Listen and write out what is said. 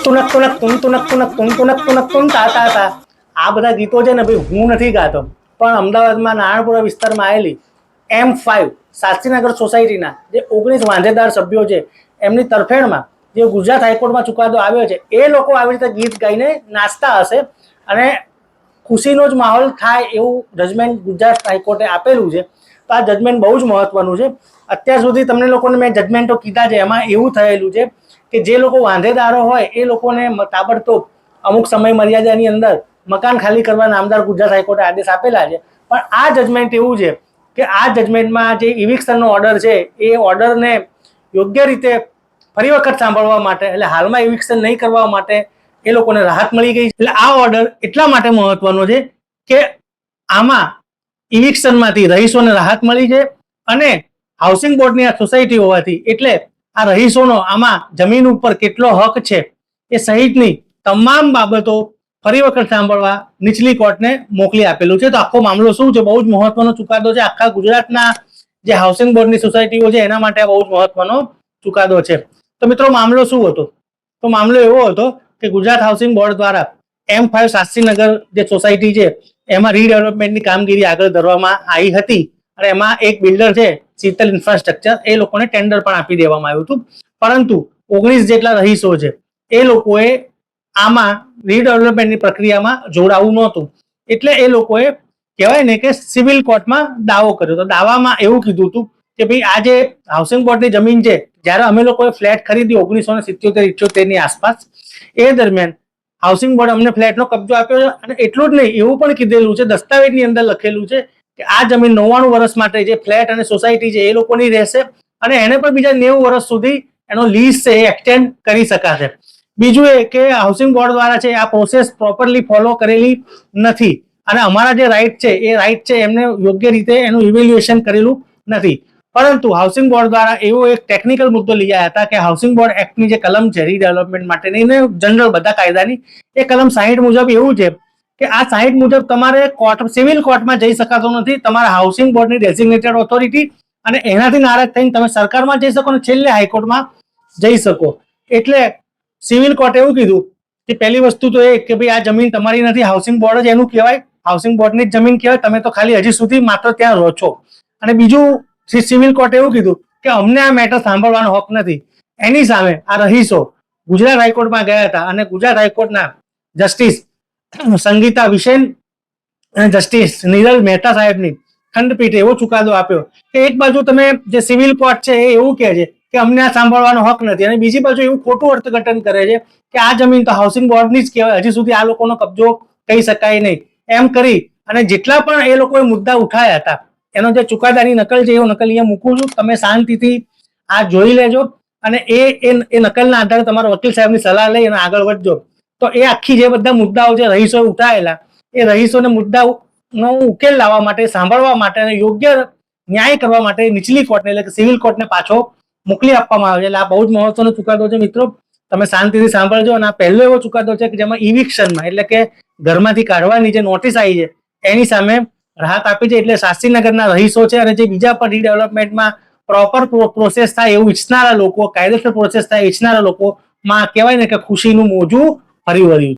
તુનક તુનક તુન તુનક તુનક તુન તુનક તુનક તુન તા તા તા આ બધા ગીતો છે ને ભાઈ હું નથી ગાતો, પણ અમદાવાદમાં નારણપુરા વિસ્તારમાં આવેલી M5 શાસ્ત્રીનગર સોસાયટીના જે 19 વાંધેદાર સભ્યો છે એમની તરફેણમાં જે ગુજરાત હાઈકોર્ટમાં ચુકાદો આવ્યો છે એ લોકો આવી રીતે ગીત ગાઈને નાચતા હશે અને ખુશીનો જ માહોલ થાય એવું જજમેન્ટ ગુજરાત હાઈકોર્ટે આપેલું છે. તો આ જજમેન્ટ બહુ જ મહત્વનું છે. અત્યાર સુધી તમને લોકોને મેં જજમેન્ટો કીધા છે, એમાં એવું થયેલું છે કે જે લોકો વાંધેદારો હોય એ લોકોને તાબડતોબ અમુક સમય મર્યાદાની અંદર મકાન ખાલી કરવા નામદાર ગુજરાત હાઈકોર્ટે આદેશ આપેલા છે. પણ આ જજમેન્ટ એવું છે કે આ જજમેન્ટમાં જે ઇવિક્શનનો ઓર્ડર છે એ ઓર્ડરને યોગ્ય રીતે ફરી વખત સાંભળવા માટે, એટલે હાલમાં ઇવિક્શન નહીં કરવા માટે એ લોકોને રાહત મળી ગઈ. એટલે આ ઓર્ડર એટલા માટે મહત્વનો છે કે આમાં ઇવિક્શનમાંથી રહીશોને રાહત મળી છે અને હાઉસિંગ બોર્ડની આ સોસાયટી હોવાથી એટલે આ રહીશોનો આમાં જમીન ઉપર કેટલો હક છે એ સહિતની તમામ બાબતો ફરી વખત સાંભળવા નીચલી કોર્ટને મોકલી આપેલું છે. તો આખો મામલો શું છે? બહુ જ મહત્વનો ચુકાદો છે. આખા ગુજરાતના જે હાઉસિંગ બોર્ડની સોસાયટીઓ છે એના માટે બહુ જ મહત્વનો ચુકાદો છે. તો મિત્રો મામલો શું હતો? તો મામલો એવો હતો કે ગુજરાત હાઉસિંગ બોર્ડ દ્વારા M5 શાસ્ત્રીનગર જે સોસાયટી છે એમાં રીડેવલપમેન્ટની કામગીરી આગળ ધરવામાં આવી હતી અને એમાં એક બિલ્ડર છે શીતલ ઇન્ફ્રાસ્ટ્રક્ચર, એ લોકોને ટેન્ડર પણ આપી દેવામાં આવ્યું હતું. પરંતુ 19 જેટલા રહીશો છે એ લોકોએ આમાં રીડેવલપમેન્ટની પ્રક્રિયામાં જોડાવું નહોતું, એટલે એ લોકોએ કહેવાય ને કે સિવિલ કોર્ટમાં દાવો કર્યો. તો દાવામાં એવું કીધું હતું કે ભાઈ આ જે હાઉસિંગ બોર્ડની જમીન છે, જ્યારે અમે લોકોએ ફ્લેટ ખરીદી 1977-78 ની આસપાસ, એ દરમિયાન હાઉસિંગ બોર્ડ અમને ફ્લેટનો કબજો આપ્યો છે. અને એટલું જ નહીં, એવું પણ કીધેલું છે, દસ્તાવેજની અંદર લખેલું છે કે આ જમીન 99 વર્ષ માટે જે ફ્લેટ અને સોસાયટી છે એ લોકોની રહેશે અને એને પણ બીજા 90 વર્ષ સુધી એનો લીઝ છે એ એક્સટેન્ડ કરી શકાશે. બીજું એ કે હાઉસિંગ બોર્ડ દ્વારા છે આ પ્રોસેસ પ્રોપરલી ફોલો કરેલી નથી અને અમારા જે રાઇટ છે એ રાઇટ છે એમને યોગ્ય રીતે એનું ઇવેલ્યુએશન કરેલું નથી. પરંતુ હાઉસિંગ બોર્ડ દ્વારા એવો એક ટેકનિકલ મુદ્દો લઈ આવ્યા હતા કે હાઉસિંગ બોર્ડ એક્ટની જે કલમ છે રીડેવલપમેન્ટ માટેની ને જનરલ બધા કાયદાની, એ કલમ 60 મુજબ એવું છે કે આ 60 મુજબ તમારે કોર્ટ, સિવિલ કોર્ટમાં જઈ શકાતો નથી. તમારા હાઉસિંગ બોર્ડની ડેઝિગ્નેટેડ ઓથોરિટી અને એનાથી નારાજ થઈને તમે સરકારમાં જઈ શકો ને છેલ્લે હાઈકોર્ટમાં જઈ શકો. એટલે સિવિલ કોર્ટે એવું કીધું કે પહેલી વસ્તુ તો એ કે ભાઈ આ જમીન તમારી નથી, હાઉસિંગ બોર્ડ જ એનું કહેવાય, હાઉસિંગ બોર્ડની જ જમીન કહેવાય, તમે તો ખાલી હજી સુધી માત્ર ત્યાં રહો છો. અને બીજું સિવિલ કોર્ટે એવું કીધું કે અમને આ મેટર સાંભળવાનો હક નથી. એની સામે આ રહીશો ગુજરાત હાઈકોર્ટમાં ગયા હતા અને ગુજરાત હાઈકોર્ટના જસ્ટિસ સંગીતા વિશેન અને જસ્ટિસ નિરલ મહેતા સાહેબની ખંડપીઠે એવો ચુકાદો આપ્યો કે એક બાજુ તમે જે સિવિલ કોર્ટ છે એ એવું કહે છે કે અમને આ સાંભળવાનો હક નથી અને બીજી બાજુ એવું ખોટું અર્થઘટન કરે છે કે આ જમીન તો હાઉસિંગ બોર્ડની જ કહેવાય, હજી સુધી આ લોકોનો કબજો કહી શકાય નહીં. એમ કરી અને જેટલા પણ એ લોકોએ મુદ્દા ઉઠાયા હતા એનો જે ચુકાદાની નકલ છે એ નકલ અહીંયા મૂકું છું, તમે શાંતિથી આ જોઈ લેજો અને એ નકલના આધારે તમારા વકીલ સાહેબની સલાહ લઈ અને આગળ વધજો. તો એ આખી જે બધા મુદ્દાઓ છે રહીશોએ ઉઠાયેલા, એ રહીશોને મુદ્દાનો ઉકેલ લાવવા માટે, સાંભળવા માટે અને યોગ્ય ન્યાય કરવા માટે નીચલી કોર્ટને એટલે કે સિવિલ કોર્ટને પાછો મોકલી આપવામાં આવે છે. એટલે આ બહુ જ મહત્વનો ચુકાદો છે મિત્રો, તમે શાંતિથી સાંભળજો. અને આ પહેલો એવો ચુકાદો છે કે જેમાં ઇવિક્શનમાં એટલે કે ઘરમાંથી કાઢવાની જે નોટિસ આવી છે એની સામે રાહત આપી છે. એટલે શાસ્ત્રીનગરના રહીશો છે અને જે બીજા પણ રીડેવલપમેન્ટમાં પ્રોપર પ્રોસેસ થાય એવું ઈચ્છનારા લોકો, કાયદેસર પ્રોસેસ થાય ઈચ્છનારા લોકોમાં કહેવાય ને કે ખુશીનું મોજું ફરી વળ્યું.